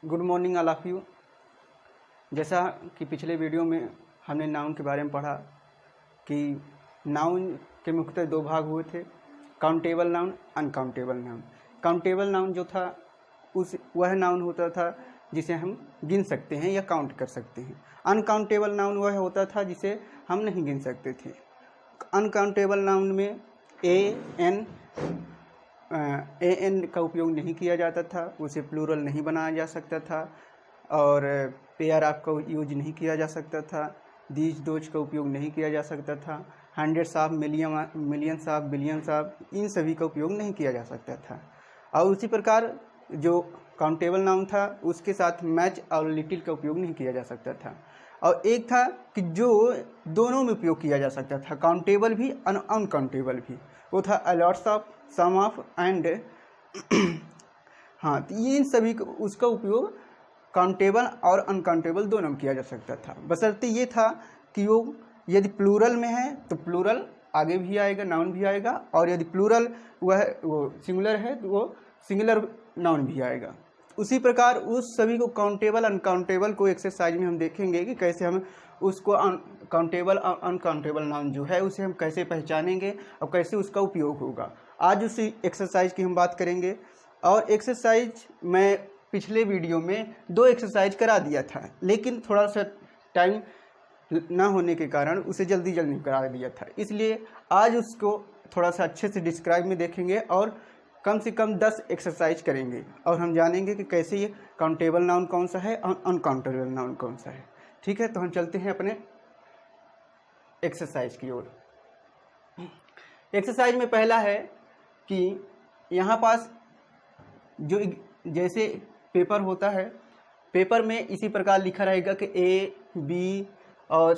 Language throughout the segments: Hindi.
Good morning all of you. जैसा कि पिछले वीडियो में हमने नाउन के बारे में पढ़ा कि नाउन के मुख्यतः दो भाग हुए थे, countable noun, uncountable noun. Countable noun जो था वह नाउन होता था जिसे हम गिन सकते हैं या काउंट कर सकते हैं। अनकाउंटेबल नाउन वह होता था जिसे हम नहीं गिन सकते थे। अनकाउंटेबल नाउन में ए एन का उपयोग नहीं किया जाता था, उसे प्लूरल नहीं बनाया जा सकता था और पेयर ऑफ का यूज नहीं किया जा सकता था, दीज दोज का उपयोग नहीं किया जा सकता था, hundreds of, millions of, billions of, इन सभी का उपयोग नहीं किया जा सकता था। और उसी प्रकार जो काउंटेबल नाउन था उसके साथ मैच और लिटिल का उपयोग नहीं किया जा सकता था। और एक था कि जो दोनों में उपयोग किया जा सकता था, काउंटेबल भी अनकाउंटेबल भी, वो था a lots of, some of and हाँ, तो ये इन सभी को उसका उपयोग काउंटेबल और अनकाउंटेबल दोनों में किया जा सकता था। बशर्ते ये था कि वो यदि प्लूरल में है तो प्लूरल आगे भी आएगा, नाउन भी आएगा, और यदि प्लूरल वो सिंगुलर है तो वो सिंगुलर नाउन भी आएगा। उसी प्रकार उस सभी को काउंटेबल अनकाउंटेबल को एक्सरसाइज में हम देखेंगे कि कैसे हम उसको काउंटेबल और अनकाउंटेबल नाउन जो है उसे हम कैसे पहचानेंगे और कैसे उसका उपयोग होगा। आज उसी एक्सरसाइज की हम बात करेंगे। और एक्सरसाइज मैं पिछले वीडियो में 2 एक्सरसाइज करा दिया था, लेकिन थोड़ा सा टाइम ना होने के कारण उसे जल्दी करा दिया था, इसलिए आज उसको थोड़ा सा अच्छे से डिस्क्राइब में देखेंगे और कम से कम 10 एक्सरसाइज करेंगे और हम जानेंगे कि कैसे ये काउंटेबल नाउन कौन सा है और अनकाउंटेबल नाउन कौन सा है। ठीक है, तो हम चलते हैं अपने एक्सरसाइज की ओर। एक्सरसाइज में पहला है कि यहाँ पास जो जैसे पेपर होता है, पेपर में इसी प्रकार लिखा रहेगा कि ए, बी और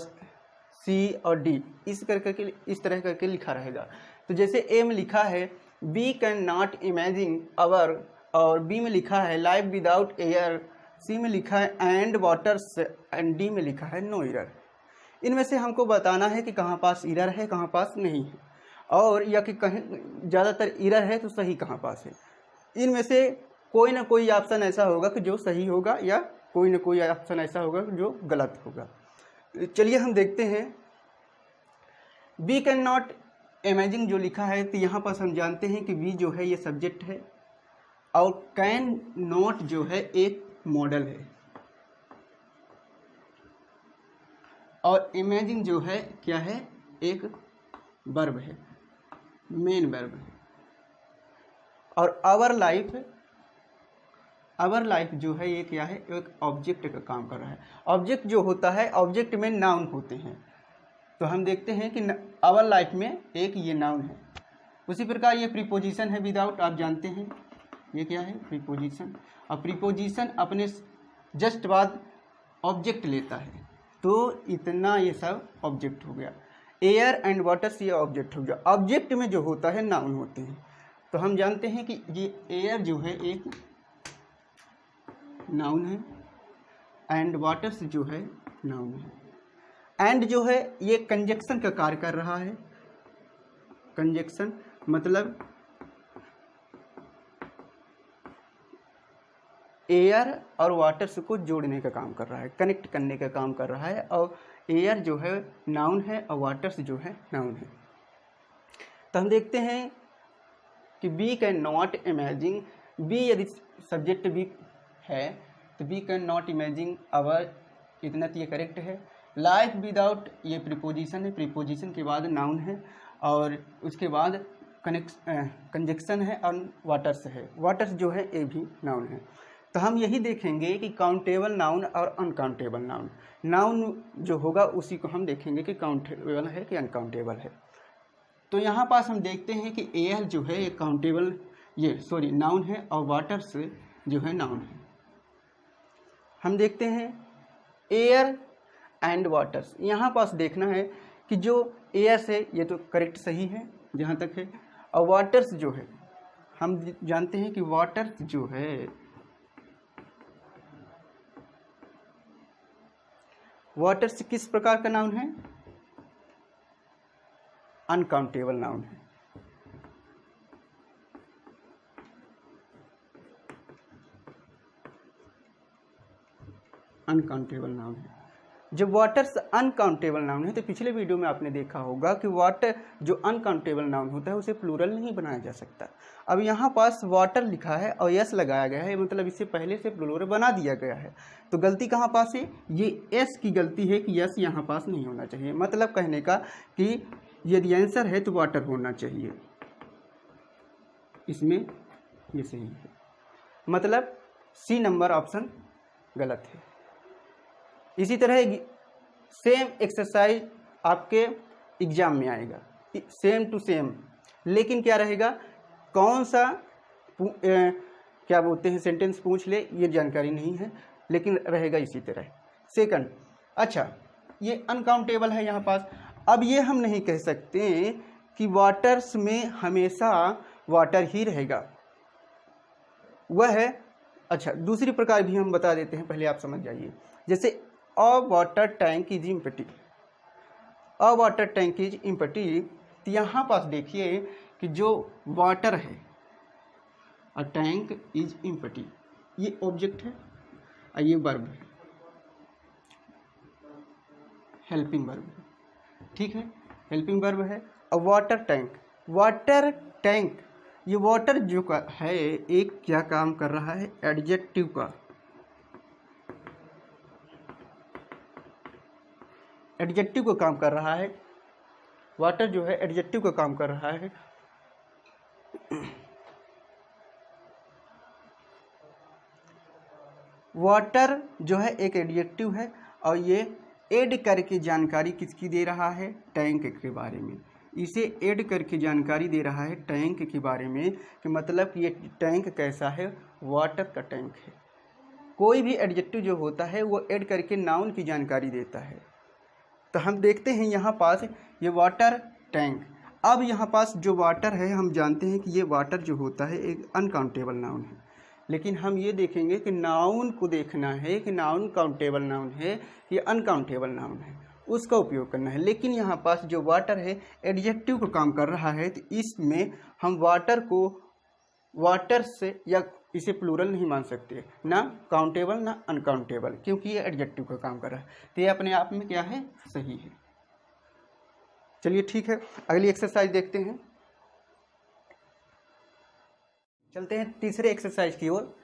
सी और डी इस तरह करके लिखा रहेगा। तो जैसे ए में लिखा है बी कैन नॉट इमेजिन अवर, और बी में लिखा है लाइफ विदाउट एयर, सी में लिखा है एंड वाटर्स, एंड डी में लिखा है नो एरर। इनमें से हमको बताना है कि कहाँ पास एरर है, कहाँ पास नहीं है, और या कि कहीं ज़्यादातर एरर है तो सही कहाँ पास है। इनमें से कोई ना कोई ऑप्शन ऐसा होगा कि जो सही होगा या कोई ना कोई ऑप्शन ऐसा होगा जो गलत होगा। चलिए हम देखते हैं। बी कैन नॉट इमेजिन जो लिखा है, तो यहाँ पर हम जानते हैं कि बी जो है ये सब्जेक्ट है और कैन नॉट जो है एक मॉडल है, और इमेजिन जो है क्या है, एक वर्ब है, मेन वर्ब है। और आवर लाइफ जो है ये क्या है, एक ऑब्जेक्ट का काम कर रहा है। ऑब्जेक्ट जो होता है, ऑब्जेक्ट में नाउन होते हैं, तो हम देखते हैं कि आवर लाइफ में एक ये नाउन है। उसी प्रकार ये प्रीपोजिशन है विदाउट, आप जानते हैं ये क्या है, प्रीपोजिशन। और प्रीपोजिशन अपने जस्ट बाद ऑब्जेक्ट लेता है, तो इतना ये सब ऑब्जेक्ट हो गया। एयर एंड वाटर्स ये ऑब्जेक्ट हो गया। ऑब्जेक्ट में जो होता है नाउन होते हैं, तो हम जानते हैं कि ये एयर जो है एक नाउन है एंड वाटर्स जो है नाउन है। एंड जो है ये कंजक्शन का कार्य कर रहा है। कंजक्शन मतलब एयर और वाटर्स को जोड़ने का काम कर रहा है, कनेक्ट करने का काम कर रहा है, और एयर जो है नाउन है और वाटर्स जो है नाउन है। तो हम देखते हैं कि B can not imagine, B यदि सब्जेक्ट बी है तो B can not imagine our, इतना तो ये करेक्ट है। लाइफ विदाउट ये प्रीपोजिशन है, प्रीपोजिशन के बाद नाउन है, और उसके बाद कंजक्शन है और वाटर्स है, वाटर्स जो है ये भी नाउन है। तो हम यही देखेंगे कि काउंटेबल नाउन और अनकाउंटेबल नाउन, नाउन जो होगा उसी को हम देखेंगे कि काउंटेबल है कि अनकाउंटेबल है। तो यहाँ पास हम देखते हैं कि एयर जो है ये काउंटेबल नाउन है, और वाटर्स जो है नाउन है। हम देखते हैं एयर एंड वाटर्स, यहाँ पास देखना है कि जो एयर से ये तो करेक्ट सही है जहाँ तक है, और वाटर्स जो है हम जानते हैं कि वाटर्स जो है, वाटर्स किस प्रकार का नाउन है, अनकाउंटेबल नाउन है। अनकाउंटेबल नाउन है। जब वाटर्स अनकाउंटेबल नाउन है तो पिछले वीडियो में आपने देखा होगा कि वाटर जो अनकाउंटेबल नाउन होता है उसे प्लूरल नहीं बनाया जा सकता। अब यहाँ पास वाटर लिखा है और यस लगाया गया है, मतलब इससे पहले से प्लूरल बना दिया गया है। तो गलती कहाँ पास है? ये एस की गलती है कि यस यहाँ पास नहीं होना चाहिए। मतलब कहने का कि यदि आंसर है तो वाटर होना चाहिए, इसमें ये सही है। मतलब सी नंबर ऑप्शन गलत है। इसी तरह सेम एक्सरसाइज आपके एग्जाम में आएगा, सेम टू सेम, लेकिन क्या रहेगा, कौन सा क्या बोलते हैं सेंटेंस पूछ ले ये जानकारी नहीं है, लेकिन रहेगा इसी तरह। सेकंड, अच्छा ये अनकाउंटेबल है यहाँ पास। अब ये हम नहीं कह सकते कि वाटर्स में हमेशा वाटर ही रहेगा, वह है। अच्छा दूसरी प्रकार भी हम बता देते हैं, पहले आप समझ जाइए। जैसे अ water tank is empty, a water tank is empty, तो यहाँ पास देखिए कि जो वाटर है, अ टैंक इज एम्प्टी, ये ऑब्जेक्ट है और ये वर्ब है, हेल्पिंग वर्ब है, ठीक है, हेल्पिंग वर्ब है। और वाटर टैंक, वाटर टैंक, ये वाटर जो का है एक क्या काम कर रहा है, एडजेक्टिव का, एडजेक्टिव का काम कर रहा है। वाटर जो है एडजेक्टिव का काम कर रहा है। वाटर जो है एक एडजेक्टिव है और ये ऐड करके जानकारी किसकी दे रहा है, टैंक के बारे में। इसे ऐड करके जानकारी दे रहा है टैंक के बारे में, कि मतलब ये टैंक कैसा है, वाटर का टैंक है। कोई भी एडजेक्टिव जो होता है वो ऐड करके नाउन की जानकारी देता है। तो हम देखते हैं यहाँ पास ये वाटर टैंक। अब यहाँ पास जो वाटर है हम जानते हैं कि ये वाटर जो होता है एक अनकाउंटेबल नाउन है, लेकिन हम ये देखेंगे कि नाउन को देखना है कि नाउन काउंटेबल नाउन है ये अनकाउंटेबल नाउन है, उसका उपयोग करना है। लेकिन यहाँ पास जो वाटर है एडजेक्टिव का काम कर रहा है, तो इसमें हम वाटर को वाटर से या इसे प्लूरल नहीं मान सकते, ना काउंटेबल ना अनकाउंटेबल, क्योंकि ये एडजेक्टिव का काम कर रहा है। तो ये अपने आप में क्या है, सही है। चलिए ठीक है, अगली एक्सरसाइज देखते हैं। चलते हैं तीसरे एक्सरसाइज की ओर,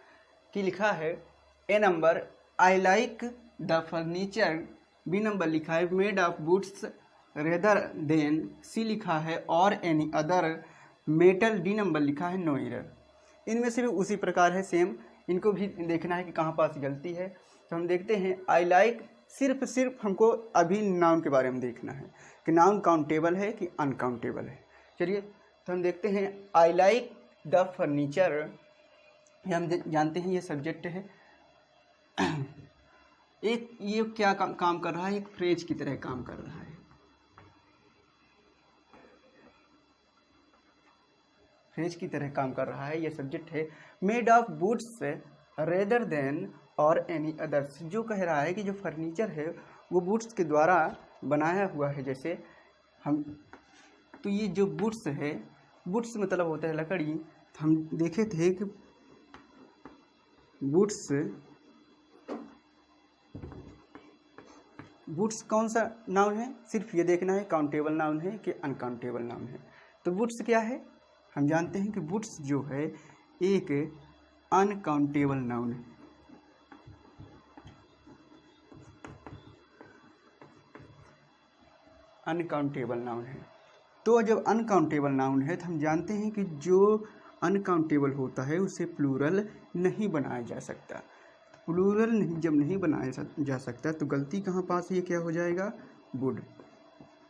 की लिखा है A number I like the furniture, B number लिखा है made of woods rather than, C लिखा है or any other metal, D number लिखा है नो एरर। इनमें से भी उसी प्रकार है सेम, इनको भी देखना है कि कहाँ पास गलती है। तो हम देखते हैं आई लाइक, सिर्फ हमको अभी नाउन के बारे में देखना है कि नाउन काउंटेबल है कि अनकाउंटेबल है। चलिए तो हम देखते हैं आई लाइक द फर्नीचर, हम जानते हैं ये सब्जेक्ट है। एक ये क्या काम कर रहा है, एक फ्रेज की तरह काम कर रहा है, फ्रेज की तरह काम कर रहा है। ये सब्जेक्ट है। Made of woods rather than और एनी अदर्स, जो कह रहा है कि जो फर्नीचर है वो वुड्स के द्वारा बनाया हुआ है। जैसे हम तो ये जो वुड्स है, वुड्स मतलब होता है लकड़ी। तो हम देखे थे कि वुड्स कौन सा नाउन है, सिर्फ ये देखना है काउंटेबल नाउन है कि अनकाउंटेबल नाउन है। तो वुड्स क्या है, हम जानते हैं कि वुड्स जो है एक अनकाउंटेबल नाउन है। अनकाउंटेबल नाउन है। तो जब अनकाउंटेबल नाउन है तो हम जानते हैं कि जो अनकाउंटेबल होता है उसे प्लूरल नहीं बनाया जा सकता। प्लूरल जब नहीं बनाया जा सकता तो गलती कहाँ पास, ये क्या हो जाएगा, वुड।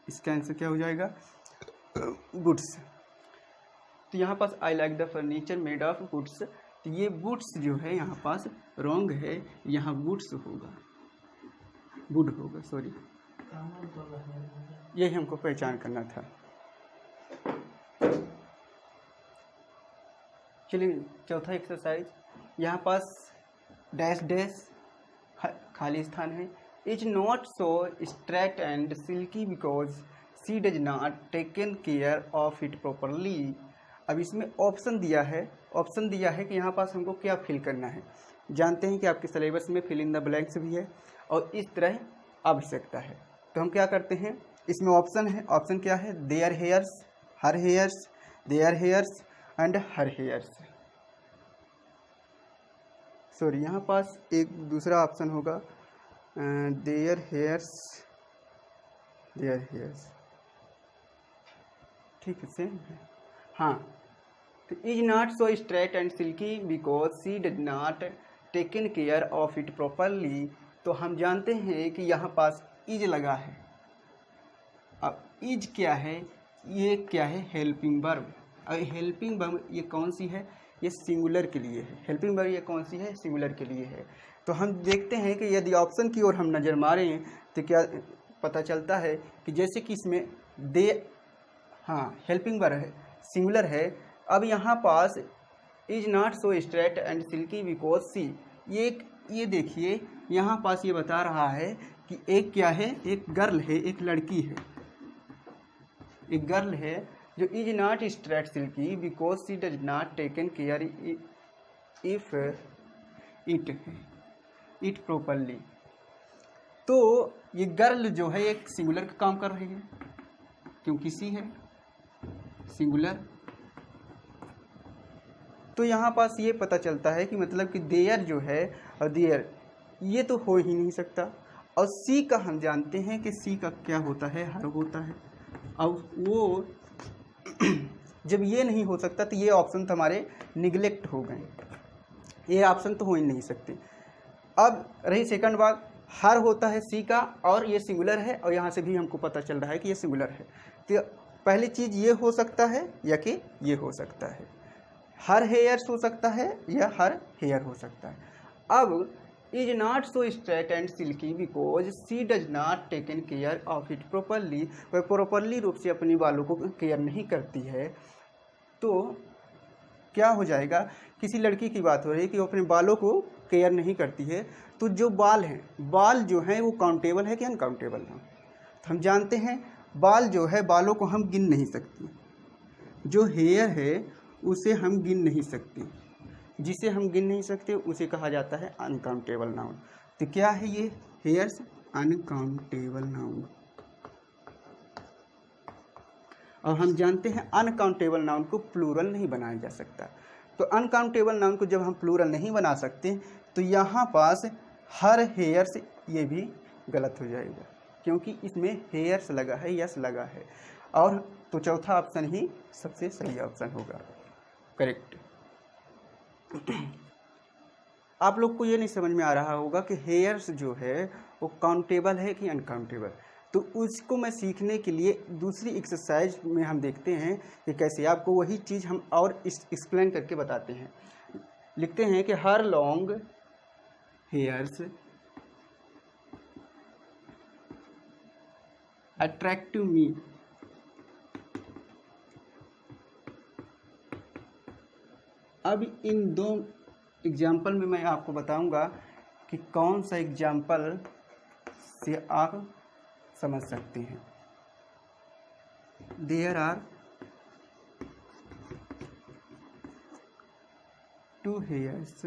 इसका आंसर क्या हो जाएगा, वुड्स। तो यहाँ पास I like the furniture made of woods, तो ये वुड्स जो है यहाँ पास रॉन्ग है, यहाँ वुड्स होगा, वुड होगा, सॉरी, यही हमको पहचान करना था। चलिए चौथा एक्सरसाइज, यहाँ पास डैश डैश खाली स्थान है। Is not so straight and silky because she does not taken care of it properly. अब इसमें ऑप्शन दिया है कि यहाँ पास हमको क्या फिल करना है। जानते हैं कि आपके सिलेबस में फिल इन द ब्लैंक्स भी है और इस तरह आवश्यकता है। तो हम क्या करते हैं, इसमें ऑप्शन है, ऑप्शन क्या है, their hairs, her hairs, their hairs and her hairs. Sorry, यहाँ पास एक दूसरा ऑप्शन होगा, देयर हेयर्स, देयर हेयर्स, ठीक है, सेम है। हाँ, तो is not so straight and silky because she did not taken care of it properly. तो हम जानते हैं कि यहाँ पास इज लगा है। अब इज क्या है, ये क्या है, हेल्पिंग वर्ब। और हेल्पिंग वर्ब ये कौन सी है, ये सिंगुलर के लिए है। हेल्पिंग वर्ब ये कौन सी है, सिंगुलर के लिए है। तो हम देखते हैं कि यदि ऑप्शन की ओर हम नज़र मारें तो क्या पता चलता है कि जैसे कि इसमें दे, हाँ, हेल्पिंग वर्ब है, सिंगुलर है। अब यहाँ पास is not so straight and silky because C, ये देखिए यहाँ पास ये बता रहा है कि एक क्या है, एक गर्ल है, एक लड़की है, एक गर्ल है जो is not straight silky because she does not taken care if it properly. तो ये गर्ल जो है एक सिंगुलर का काम कर रही है क्योंकि सी है सिंगुलर। तो यहाँ पास ये पता चलता है कि मतलब कि देयर जो है और देयर ये तो हो ही नहीं सकता। और सी का हम जानते हैं कि सी का क्या होता है, हर होता है। अब वो जब ये नहीं हो सकता तो ये ऑप्शन तो हमारे निगलेक्ट हो गए, ये ऑप्शन तो हो ही नहीं सकते। अब रही सेकंड बात, हर होता है सी का और ये सिंगुलर है और यहाँ से भी हमको पता चल रहा है कि ये सिंगुलर है। तो पहली चीज़ ये हो सकता है या कि ये हो सकता है, हर हेयर्स हो सकता है या हर हेयर हो सकता है। अब is not so straight and silky because she does not taken care of it properly, वह प्रॉपरली रूप से अपनी बालों को केयर नहीं करती है। तो क्या हो जाएगा, किसी लड़की की बात हो रही है कि वो अपने बालों को केयर नहीं करती है। तो जो बाल हैं, बाल जो हैं वो काउंटेबल है कि अनकाउंटेबल है। तो हम जानते हैं बाल जो है, बालों को हम गिन नहीं सकते। जो हेयर है उसे हम गिन नहीं सकते, जिसे हम गिन नहीं सकते उसे कहा जाता है अनकाउंटेबल नाउन। तो क्या है ये हेयर्स, अनकाउंटेबल नाउन। और हम जानते हैं अनकाउंटेबल नाउन को प्लूरल नहीं बनाया जा सकता। तो अनकाउंटेबल नाउन को जब हम प्लूरल नहीं बना सकते तो यहाँ पास हर हेयर्स ये भी गलत हो जाएगा क्योंकि इसमें हेयर्स लगा है, यस लगा है। और तो चौथा ऑप्शन ही सबसे सही ऑप्शन होगा, करेक्ट। आप लोग को ये नहीं समझ में आ रहा होगा कि हेयर्स जो है वो काउंटेबल है कि अनकाउंटेबल। तो उसको मैं सीखने के लिए दूसरी एक्सरसाइज में हम देखते हैं कि कैसे आपको वही चीज़ हम और एक्सप्लेन करके बताते हैं। लिखते हैं कि हर लॉन्ग हेयर्स अट्रैक्टिव मी। अब इन दो एग्जाम्पल में मैं आपको बताऊंगा कि कौन सा एग्जाम्पल से आप समझ सकते हैं। There are two hairs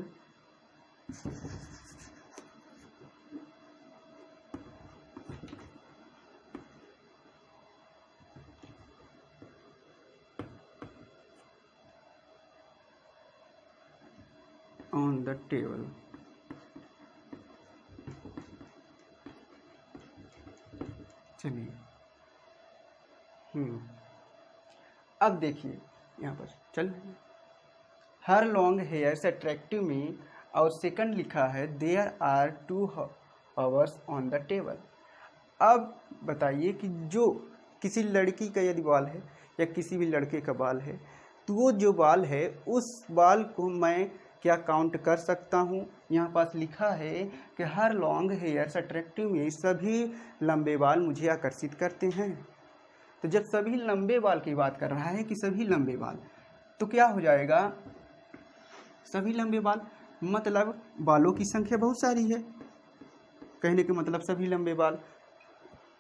on the table. चलिए, अब देखिए यहाँ पर चल रही है her long hairs attractive me और सेकंड लिखा है there are 2 hours on the table. अब बताइए कि जो किसी लड़की का यदि बाल है या किसी भी लड़के का बाल है तो वो जो बाल है उस बाल को मैं क्या काउंट कर सकता हूँ। यहाँ पास लिखा है कि हर लॉन्ग हेयर्स अट्रैक्टिव में, सभी लंबे बाल मुझे आकर्षित करते हैं। तो जब सभी लंबे बाल की बात कर रहा है कि सभी लंबे बाल, तो क्या हो जाएगा, सभी लंबे बाल मतलब बालों की संख्या बहुत सारी है, कहने के मतलब सभी लंबे बाल।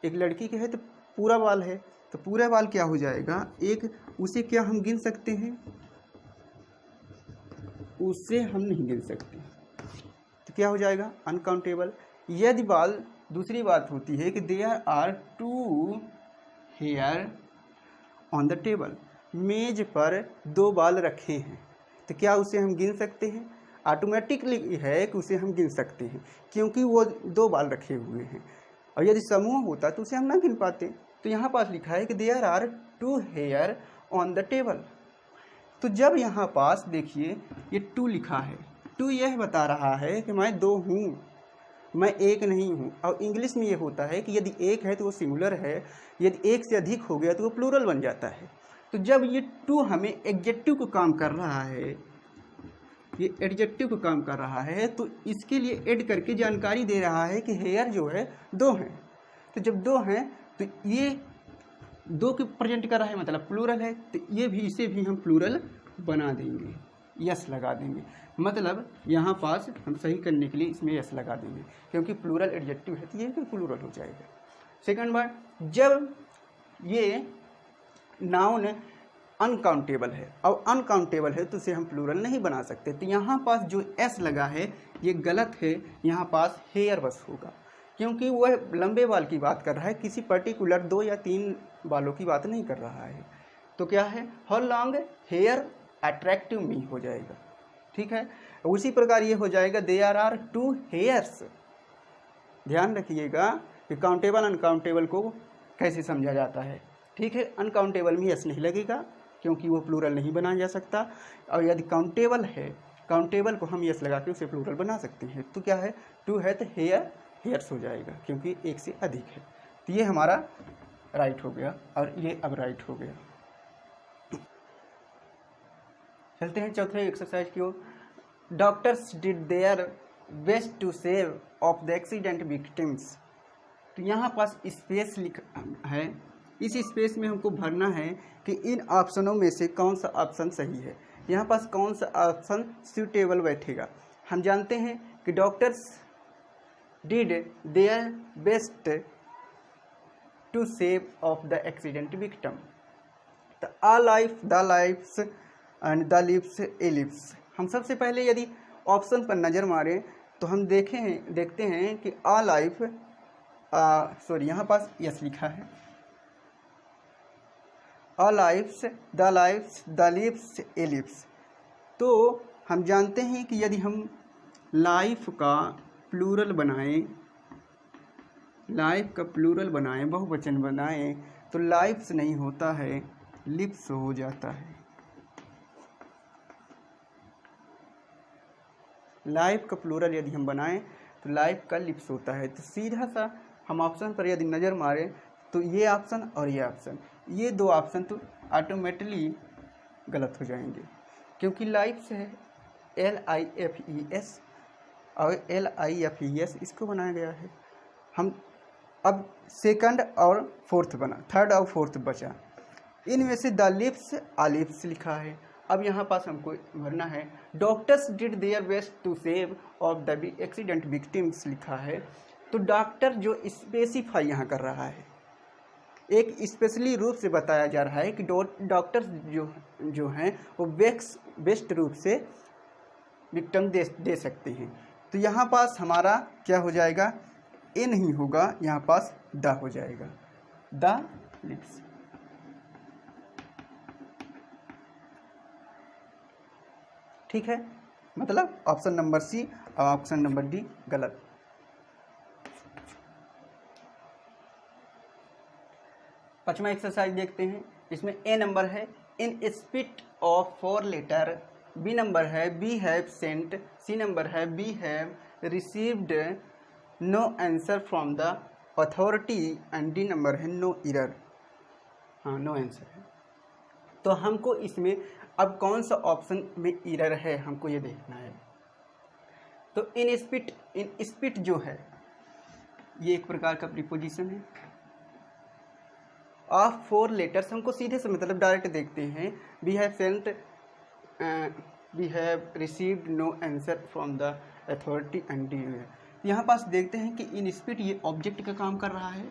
एक लड़की के है तो पूरा बाल है, तो पूरा बाल क्या हो जाएगा, एक, उसे क्या हम गिन सकते हैं, उससे हम नहीं गिन सकते। तो क्या हो जाएगा अनकाउंटेबल। यदि दूसरी बात होती है कि there are 2 hair on the table, मेज पर 2 बाल रखे हैं, तो क्या उसे हम गिन सकते हैं? ऑटोमेटिकली है कि उसे हम गिन सकते हैं क्योंकि वो 2 बाल रखे हुए हैं। और यदि समूह होता तो उसे हम ना गिन पाते। तो यहाँ पास लिखा है कि there are 2 hair on the table. तो जब यहाँ पास देखिए ये 2 लिखा है, 2 यह बता रहा है कि मैं 2 हूँ, मैं एक नहीं हूँ। और इंग्लिश में ये होता है कि यदि एक है तो वो सिंगुलर है, यदि एक से अधिक हो गया तो वो प्लूरल बन जाता है। तो जब ये 2 हमें एडजेक्टिव को काम कर रहा है, ये एडजेक्टिव को काम कर रहा है, तो इसके लिए ऐड करके जानकारी दे रहा है कि हेयर जो है 2 हैं। तो जब 2 हैं तो ये 2 की प्रेजेंट कर रहा है मतलब प्लूरल है, तो ये भी इसे भी हम प्लूरल बना देंगे, यस लगा देंगे। मतलब यहाँ पास हम सही करने के लिए इसमें यस लगा देंगे क्योंकि प्लूरल एडजेक्टिव है तो ये भी प्लूरल हो जाएगा। सेकंड बार, जब ये नाउन अनकाउंटेबल है और अनकाउंटेबल है तो उसे हम प्लूरल नहीं बना सकते। तो यहाँ पास जो एस लगा है ये गलत है, यहाँ पास हेयर बस होगा क्योंकि वह लंबे बाल की बात कर रहा है, किसी पर्टिकुलर 2 या 3 बालों की बात नहीं कर रहा है। तो क्या है, हाउ लॉन्ग हेयर अट्रैक्टिव मी हो जाएगा। ठीक है, उसी प्रकार ये हो जाएगा देयर आर 2 हेयर्स। ध्यान रखिएगा कि काउंटेबल अनकाउंटेबल को कैसे समझा जाता है। ठीक है, अनकाउंटेबल में यस नहीं लगेगा क्योंकि वो प्लूरल नहीं बनाया जा सकता, और यदि काउंटेबल है, काउंटेबल को हम यस लगा के उसे प्लूरल बना सकते हैं। तो क्या है, 2 है तो हेयर्स हो जाएगा क्योंकि एक से अधिक है। तो ये हमारा राइट हो गया और ये अब राइट हो गया। चलते हैं चौथे एक्सरसाइज की ओर। Doctors did their best to save of the accident victims. तो यहाँ पास स्पेस लिखा है, इस स्पेस में हमको भरना है कि इन ऑप्शनों में से कौन सा ऑप्शन सही है। यहाँ पास कौन सा ऑप्शन सूटेबल बैठेगा। हम जानते हैं कि doctors did their best to save of the accident victim. तो a life, the lifes and the lips, a lips. हम सबसे पहले यदि ऑप्शन पर नज़र मारें तो हम देखते हैं कि आ लाइफ, यहाँ पास यस लिखा है, a lifes, the lifes, the lips, a lips. तो हम जानते हैं कि यदि हम लाइफ का प्लूरल बनाएं, लाइफ का प्लूरल बनाएं, बहुवचन बनाएं, तो लाइफ्स नहीं होता है, लिप्स हो जाता है। लाइफ का प्लूरल यदि हम बनाएं तो लाइफ का लिप्स होता है। तो सीधा सा हम ऑप्शन पर यदि नज़र मारें तो ये ऑप्शन और ये ऑप्शन, ये 2 ऑप्शन तो ऑटोमेटिकली गलत हो जाएंगे क्योंकि लाइफ्स है LIFES और LIFES इसको बनाया गया है। हम अब सेकंड और फोर्थ बना, थर्ड और फोर्थ बचा, इनमें से द लिप्स आलिप्स लिखा है। अब यहाँ पास हमको भरना है doctors did their best to save of the accident victims लिखा है। तो डॉक्टर जो स्पेसिफाई यहाँ कर रहा है, एक स्पेशली रूप से बताया जा रहा है कि डॉक्टर्स जो हैं वो बेस्ट रूप से विक्टिम दे सकते हैं। तो यहाँ पास हमारा क्या हो जाएगा, ए नहीं होगा, यहाँ पास द हो जाएगा, द लिप्स। ठीक है, मतलब ऑप्शन नंबर सी और ऑप्शन नंबर डी गलत। पांचवा एक्सरसाइज देखते हैं। इसमें ए नंबर है in spite of 4 letter, B number है we have sent, C number है we have received no answer from the authority and D number है नो एरर। हाँ, नो आंसर है। तो हमको इसमें अब कौन सा ऑप्शन में एरर है हमको ये देखना है। तो इन स्पीट जो है ये एक प्रकार का प्रीपोजिशन है। ऑफ 4 लेटर्स हमको सीधे से मतलब डायरेक्ट देखते हैं, we have sent, we have received no answer from the authority and D. यहाँ पास देखते हैं कि इन स्पीट ये ऑब्जेक्ट का काम कर रहा है।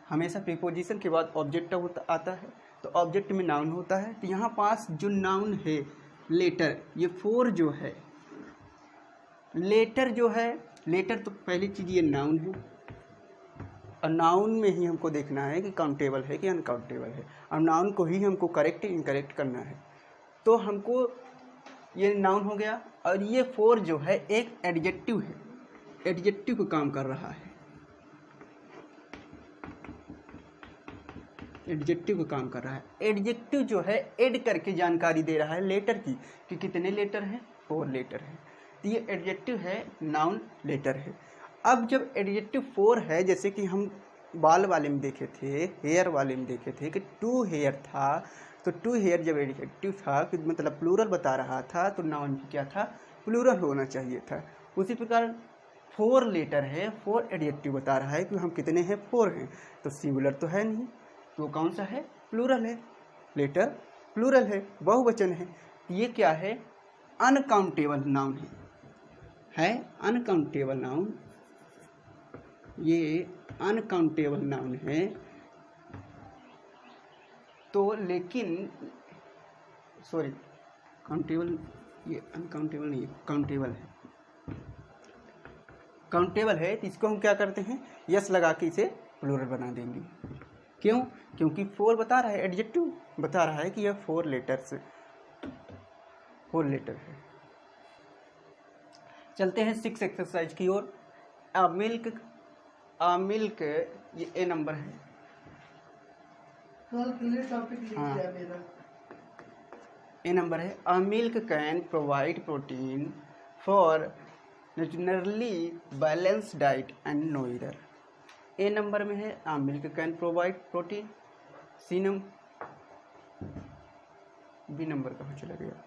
हमेशा प्रीपोजिशन के बाद ऑब्जेक्ट आता है, तो ऑब्जेक्ट में नाउन होता है। तो यहाँ पास जो नाउन है लेटर, ये 4 जो है लेटर जो है लेटर तो पहली चीज़ ये नाउन है, और नाउन में ही हमको देखना है कि काउंटेबल है कि अनकाउंटेबल है, और नाउन को ही हमको करेक्ट इनकरेक्ट करना है। तो हमको ये नाउन हो गया, और ये फोर जो है एक एडजेक्टिव है, एडजेक्टिव का काम कर रहा है, एडजेक्टिव का काम कर रहा है। एडजेक्टिव जो है ऐड करके जानकारी दे रहा है लेटर की कि कितने लेटर हैं, 4 लेटर हैं। तो ये एडजेक्टिव है, नाउन लेटर है। अब जब एडजेक्टिव 4 है, जैसे कि हम बाल वाले में देखे थे, हेयर वाले में देखे थे कि 2 हेयर था, तो 2 हेयर जब एडजेक्टिव था कि मतलब प्लूरल बता रहा था, तो नाउन भी क्या था, प्लूरल होना चाहिए था। उसी प्रकार 4 लेटर है, 4 एडजेक्टिव बता रहा है कि हम कितने हैं, 4 हैं, तो सिंगुलर तो है नहीं, तो कौन सा है, प्लूरल है, लेटर प्लूरल है, बहुवचन है। ये क्या है, अनकाउंटेबल नाउन है अनकाउंटेबल नाउन, ये अनकाउंटेबल नाउन है। तो लेकिन सॉरी, काउंटेबल, ये अनकाउंटेबल नहीं है, काउंटेबल है, काउंटेबल है। तो इसको हम क्या करते हैं, यस लगा के इसे प्लूरल बना देंगे। क्यों, क्योंकि 4 बता रहा है, एडजेक्टिव बता रहा है कि यह 4 लेटर है। चलते हैं 6 एक्सरसाइज की ओर। अ मिल्क, ये ए नंबर है। हाँ, ए नंबर है। A milk can provide protein for naturally balance diet and no error. A number में है a milk can provide protein. B number कहाँ चला गया,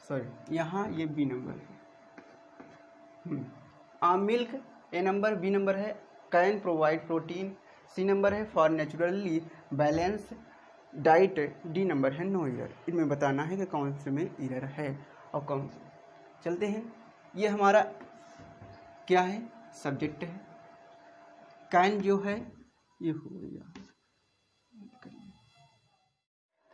सॉरी, यहाँ ये बी नंबर है। A milk A number, B number है can provide protein, C number है for naturally balance diet, D number है नो ईरर। इनमें बताना है कि कौन से में ईरर है और कौन से। चलते हैं, ये हमारा क्या है, सब्जेक्ट है। कैन जो है ये हो गया,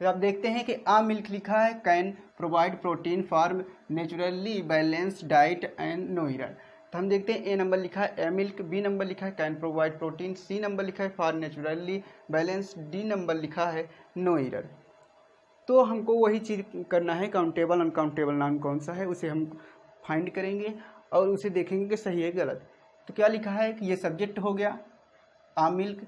तो आप देखते हैं कि आ मिल्क लिखा है, can provide protein for naturally balance diet and no error. तो हम देखते हैं ए नंबर लिखा है ए मिल्क, बी नंबर लिखा है can provide protein, C number लिखा है for naturally balance, D number लिखा है नो एरर। तो हमको वही चीज़ करना है, काउंटेबल अनकाउंटेबल नाउन कौन सा है उसे हम फाइंड करेंगे और उसे देखेंगे कि सही है गलत। तो क्या लिखा है कि ये सब्जेक्ट हो गया आ मिल्क,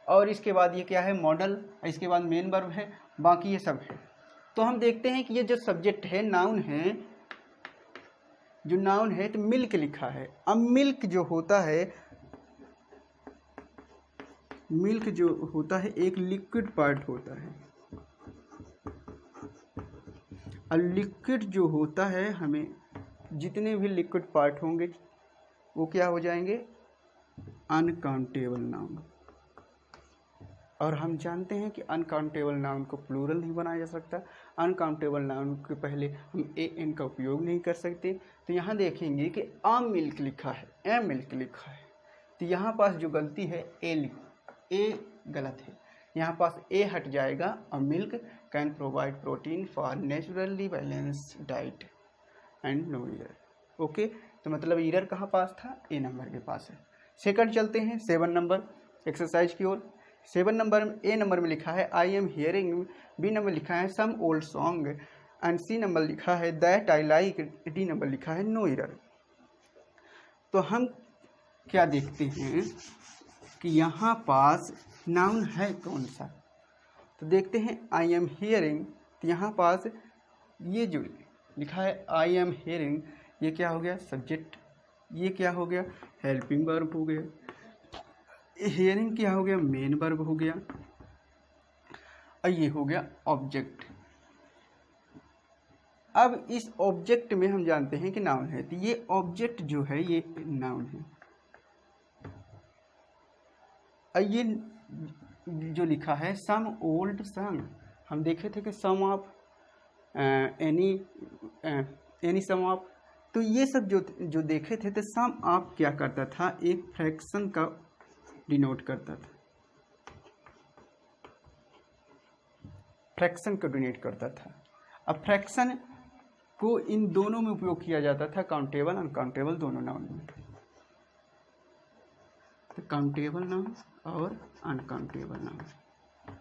और इसके बाद ये क्या है, मॉडल, इसके बाद मेन वर्ब है, बाकी ये सब है। तो हम देखते हैं कि ये जो सब्जेक्ट है, नाउन है, जो नाउन है तो मिल्क लिखा है। अब मिल्क जो होता है, मिल्क जो होता है एक लिक्विड पार्ट होता है, और लिक्विड जो होता है, हमें जितने भी लिक्विड पार्ट होंगे वो क्या हो जाएंगे, अनकाउंटेबल नाउन। और हम जानते हैं कि अनकाउंटेबल नाउन को प्लूरल नहीं बनाया जा सकता, अनकाउंटेबल नाउन के पहले हम ए एन का उपयोग नहीं कर सकते। तो यहाँ देखेंगे कि आ मिल्क लिखा है, ए मिल्क लिखा है, तो यहाँ पास जो गलती है ए गलत है, यहाँ पास ए हट जाएगा। A milk can provide protein for naturally balance diet and no error. Okay, तो मतलब ईरर कहाँ पास था, ए नंबर के पास है। सेकंड चलते हैं 7 नंबर एक्सरसाइज की ओर। 7 नंबर ए नंबर में लिखा है I am hearing, B number लिखा है some old song and C number लिखा है that I like, D number लिखा है नो एरर। तो हम क्या देखते हैं कि यहाँ पास नाउन है कौन सा, तो देखते हैं आई एम हियरिंग, तो यहाँ पास ये जो लिखा है आई एम हियरिंग, ये क्या हो गया, सब्जेक्ट, ये क्या हो गया, हेल्पिंग वर्ब हो गया, हियरिंग क्या हो गया, मेन वर्ब हो गया, और ये हो गया ऑब्जेक्ट। अब इस ऑब्जेक्ट में हम जानते हैं कि नाउन है, तो ये ऑब्जेक्ट जो है ये नाउन है। और ये जो लिखा है सम ओल्ड सॉन्ग, हम देखे थे कि सम ऑफ एनी सम ऑफ, तो ये सब जो देखे थे, तो सम ऑफ क्या करता था, एक फ्रैक्शन का डिनोट करता था, फ्रैक्शन को डिनोट करता था। अब फ्रैक्शन को इन दोनों में उपयोग किया जाता था, काउंटेबल अनकाउंटेबल दोनों नाउन में, तो काउंटेबल नाउन और अनकाउंटेबल नाउन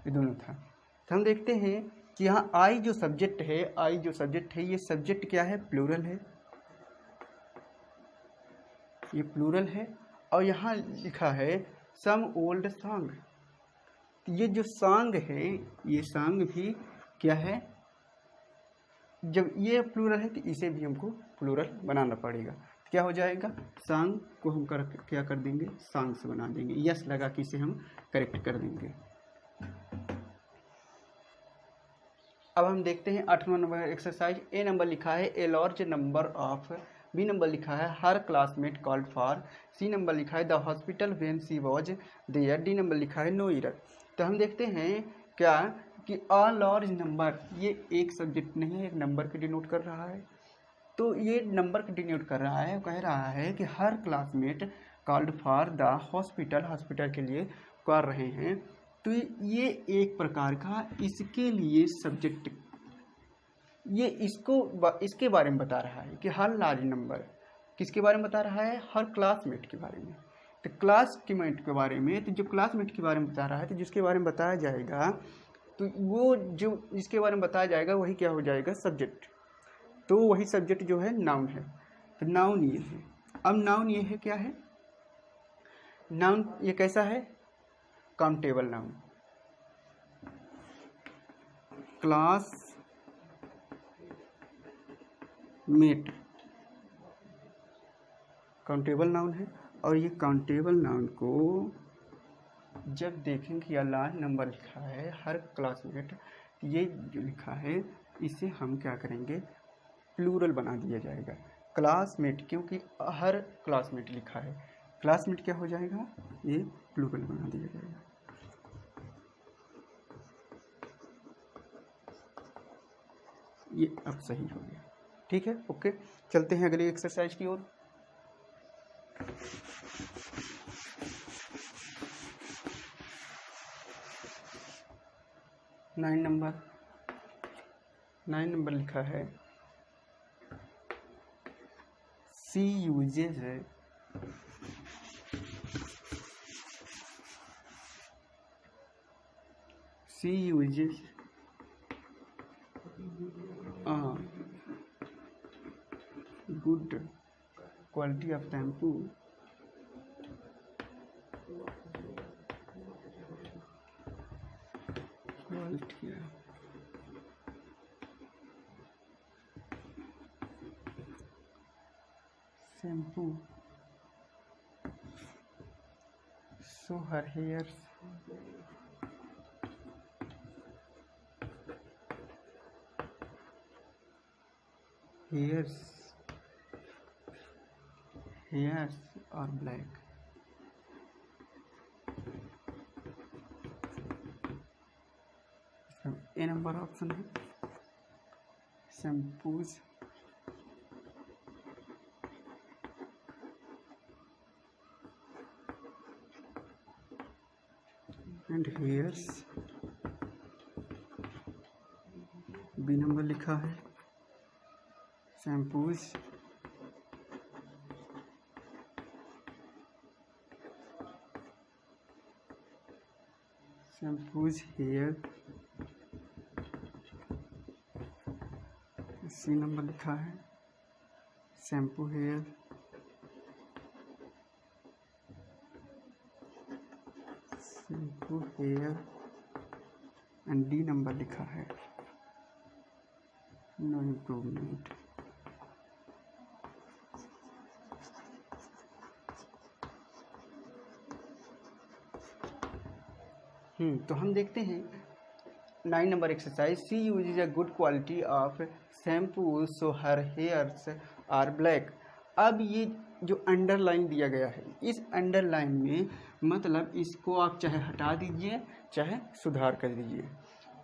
ये दोनों था। तो हम देखते हैं कि यहाँ आई जो सब्जेक्ट है, ये सब्जेक्ट क्या है, प्लूरल है, ये प्लूरल है। और यहाँ लिखा है सम ओल्ड सॉन्ग, ये जो सॉन्ग है ये सॉन्ग भी क्या है, जब ये प्लूरल है तो इसे भी हमको प्लूरल बनाना पड़ेगा। क्या हो जाएगा, सॉन्ग को हम क्या कर देंगे, सॉन्ग से बना देंगे, यस लगा कि इसे हम करेक्ट कर देंगे। अब हम देखते हैं 8वां नंबर एक्सरसाइज। ए नंबर लिखा है a large number of, B number लिखा है her classmate called for, C number लिखा है the hospital when she was there, D number लिखा है नो एरर। तो हम देखते हैं क्या कि अ लार्ज नंबर ये एक सब्जेक्ट नहीं है, एक नंबर को डिनोट कर रहा है। तो ये नंबर को डिनोट कर रहा है, कह रहा है कि her classmate called for the hospital, hospital के लिए कर रहे हैं। तो ये एक प्रकार का इसके लिए सब्जेक्ट, ये इसके बारे में बता रहा है कि हर लार्ज नंबर किसके बारे में बता रहा है, हर क्लासमेट के बारे में। तो क्लासमेट के बारे में, तो जो क्लासमेट के बारे में बता रहा है, तो जिसके बारे में बताया जाएगा, तो वो जो जिसके बारे में बताया जाएगा वही क्या हो जाएगा, सब्जेक्ट। तो वही सब्जेक्ट जो है नाउन है। तो नाउन ये है। अब नाउन ये है, क्या है नाउन, ये कैसा है, countable noun. Classmate countable noun है। और ये काउंटेबल नाउन को जब देखेंगे या लार्ज नंबर लिखा है हर क्लासमेट, ये जो लिखा है इसे हम क्या करेंगे, प्लूरल बना दिया जाएगा क्लासमेट, क्योंकि हर क्लासमेट लिखा है, क्लासमेट क्या हो जाएगा, ये प्लूरल बना दिया जाएगा। ये अब सही हो गया, ठीक है, ओके। चलते हैं अगली एक्सरसाइज की ओर। नाइन नंबर लिखा है she uses good quality of shampoo so her hairs are black। A number option है shampoos and hairs, B number लिखा है शैम्पूज हेयर, सी नंबर लिखा है shampoo hair, and D number लिखा है नो इम्प्रूवमेंट। तो हम देखते हैं 9 number exercise. She uses a good quality of shampoo so her hairs are black. अब ये जो अंडरलाइन दिया गया है, इस अंडरलाइन में मतलब इसको आप चाहे हटा दीजिए चाहे सुधार कर दीजिए।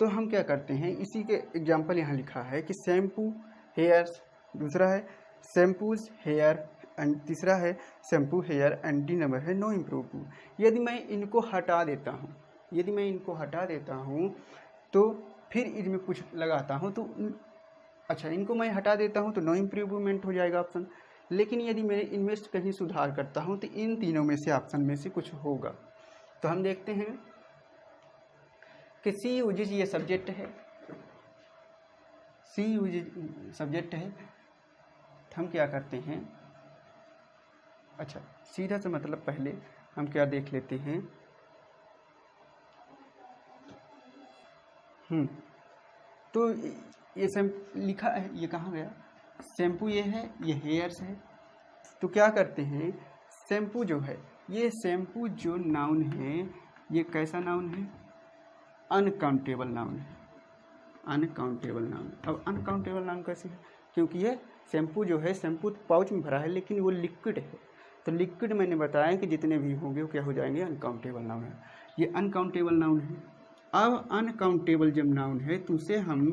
तो हम क्या करते हैं, इसी के एग्जांपल यहाँ लिखा है कि शैम्पू हेयर्स, दूसरा है शैम्पूज हेयर, एंड तीसरा है shampoo hair, and D number है नो इम्प्रूव। यदि मैं इनको हटा देता हूँ तो फिर इनमें कुछ लगाता हूँ तो अच्छा, इनको मैं हटा देता हूँ तो नो इम्प्रूवमेंट हो जाएगा ऑप्शन। लेकिन यदि मैं इनमें से कहीं सुधार करता हूँ तो इन तीनों में से ऑप्शन में से कुछ होगा। तो हम देखते हैं कि सी यूजेज ये सब्जेक्ट है, सी यूजेज सब्जेक्ट है। हम क्या करते हैं, अच्छा सीधा से मतलब पहले हम क्या देख लेते हैं, तो ये लिखा है, ये कहाँ गया, शैम्पू ये है, ये हेयर्स है। तो क्या करते हैं, शैम्पू जो है, ये शैम्पू जो नाउन है ये कैसा नाउन है, अनकाउंटेबल नाउन है, अनकाउंटेबल नाउन। अब अनकाउंटेबल नाउन कैसे है, क्योंकि ये शैम्पू जो है, शैम्पू पाउच में भरा है लेकिन वो लिक्विड है। तो लिक्विड मैंने बताया कि जितने भी होंगे वो क्या हो जाएंगे, अनकाउंटेबल नाउन है। ये अनकाउंटेबल नाउन है। अब अनकाउंटेबल जब नाउन है तो उसे हम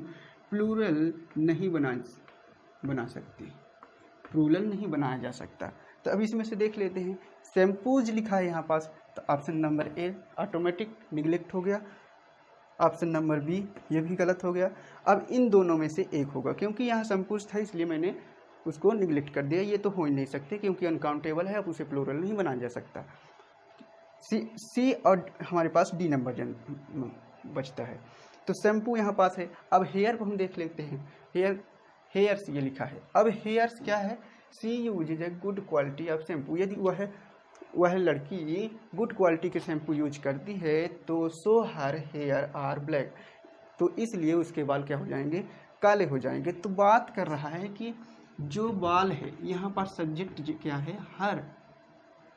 प्लूरल नहीं बना सकते, प्लूरल नहीं बनाया जा सकता। तो अब इसमें से देख लेते हैं, शैम्पूज लिखा है यहाँ पास, तो option number A automatic neglect हो गया, ऑप्शन नंबर बी ये भी गलत हो गया। अब इन दोनों में से एक होगा, क्योंकि यहाँ शैम्पूज था इसलिए मैंने उसको निगलेक्ट कर दिया। ये तो हो ही नहीं सकते क्योंकि अनकाउंटेबल है, अब उसे प्लूरल नहीं बनाया जा सकता। सी और हमारे पास डी नंबर बचता है। तो शैम्पू यहाँ पास है। अब हेयर को हम देख लेते हैं, हेयर्स ये लिखा है। अब हेयर्स क्या है, she uses a good quality of shampoo. यदि वह लड़की गुड क्वालिटी के शैम्पू यूज करती है तो so her hair are black, तो इसलिए उसके बाल क्या हो जाएंगे, काले हो जाएंगे। तो बात कर रहा है कि जो बाल है, यहाँ पर सब्जेक्ट क्या है, हर,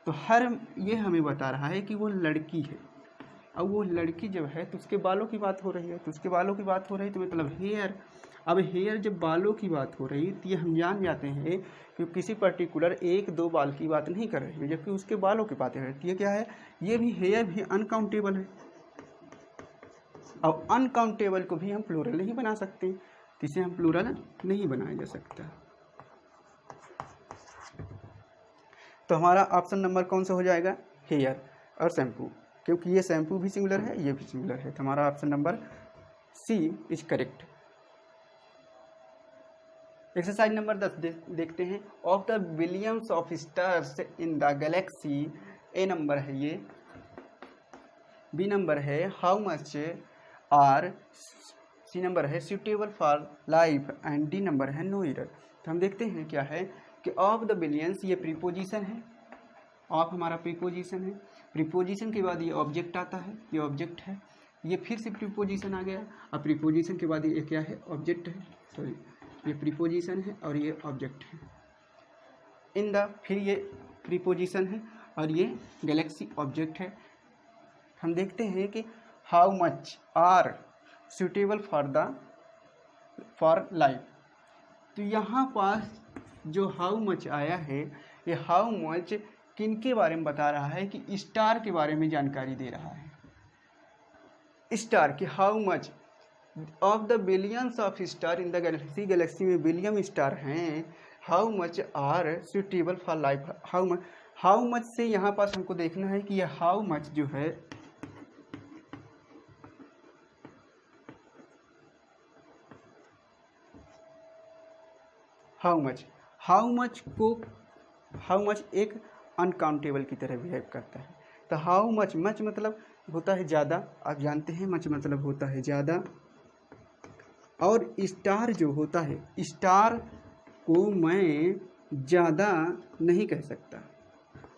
तो हर ये हमें बता रहा है कि वो लड़की है। अब वो लड़की जब है तो उसके बालों की बात हो रही है, तो उसके बालों की बात हो रही है तो मतलब हेयर। अब हेयर जब बालों की बात हो रही है तो ये हम जान जाते हैं कि किसी पर्टिकुलर एक दो बाल की बात नहीं कर रही है, जबकि उसके बालों की बातें रहती है। क्या है, ये भी हेयर भी अनकाउंटेबल है। अब अनकाउंटेबल को भी हम प्लूरल नहीं बना सकते, इसे हम प्लूरल नहीं बनाया जा सकता। तो हमारा ऑप्शन नंबर कौन सा हो जाएगा, हेयर और शैम्पू, क्योंकि ये शैम्पू भी सिंगुलर है, ये भी सिंगुलर है। तो हमारा option number C is correct. Exercise number 10 देखते हैं। Of the billions of stars in the galaxy, A number है ये, बी नंबर है how much are, C number है suitable for life and D number है नो एरर। तो हम देखते हैं क्या है कि ऑफ द बिलियंस ये प्रीपोजिशन है, ऑफ हमारा प्रीपोजिशन है, प्रीपोजिशन के बाद ये ऑब्जेक्ट आता है, ये ऑब्जेक्ट है, ये फिर से प्रीपोजिशन आ गया। अब प्रीपोजिशन के बाद ये क्या है, ऑब्जेक्ट है, सॉरी ये प्रीपोजिशन है और ये ऑब्जेक्ट है। इन द, फिर ये प्रीपोजिशन है और ये गैलेक्सी ऑब्जेक्ट है। हम देखते हैं कि how much are suitable for life. तो यहाँ पास जो हाउ मच आया है, ये हाउ मच किन के बारे में बता रहा है, कि स्टार के बारे में जानकारी दे रहा है। स्टार के how much of the billions of star in the galaxy, galaxy में बिलियन स्टार हैं, how much are suitable for life, how much से यहाँ पास हमको देखना है कि यह हाउ मच जो है, हाउ मच एक अनकाउंटेबल की तरह बिहेव करता है। तो हाउ मच, मच मतलब होता है ज़्यादा, आप जानते हैं मच मतलब होता है ज़्यादा, और स्टार जो होता है, स्टार को मैं ज़्यादा नहीं कह सकता,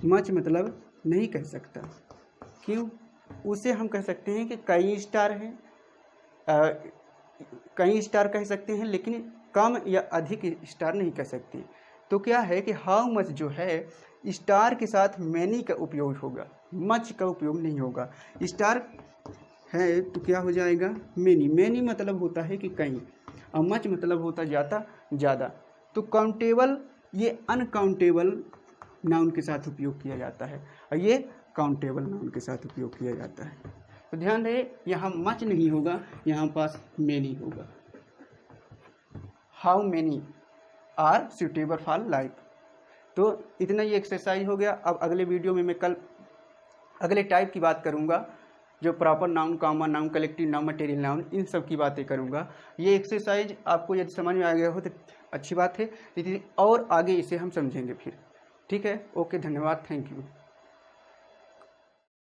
मच मतलब नहीं कह सकता। क्यों, उसे हम कह सकते हैं कि कई स्टार हैं, कई स्टार कह सकते हैं, लेकिन कम या अधिक स्टार नहीं कह सकते। तो क्या है कि हाउ मच जो है स्टार के साथ मैनी का उपयोग होगा, मच का उपयोग नहीं होगा। स्टार है तो क्या हो जाएगा, मैनी, मैनी मतलब होता है कि कई, और मच मतलब होता ज़्यादा। तो काउंटेबल ये अनकाउंटेबल नाउन के साथ उपयोग किया जाता है और ये काउंटेबल नाउन के साथ उपयोग किया जाता है। तो ध्यान रहे, यहाँ मच नहीं होगा, यहाँ पास मैनी होगा। How many are suitable for life. तो इतना ही एक्सरसाइज हो गया। अब अगले वीडियो में मैं कल अगले टाइप की बात करूँगा जो proper noun, common noun, collective noun, material noun, इन सब की बातें करूँगा। ये एक्सरसाइज आपको यदि समझ में आ गया हो तो अच्छी बात है, लेकिन और आगे इसे हम समझेंगे फिर। ठीक है, ओके, धन्यवाद, थैंक यू।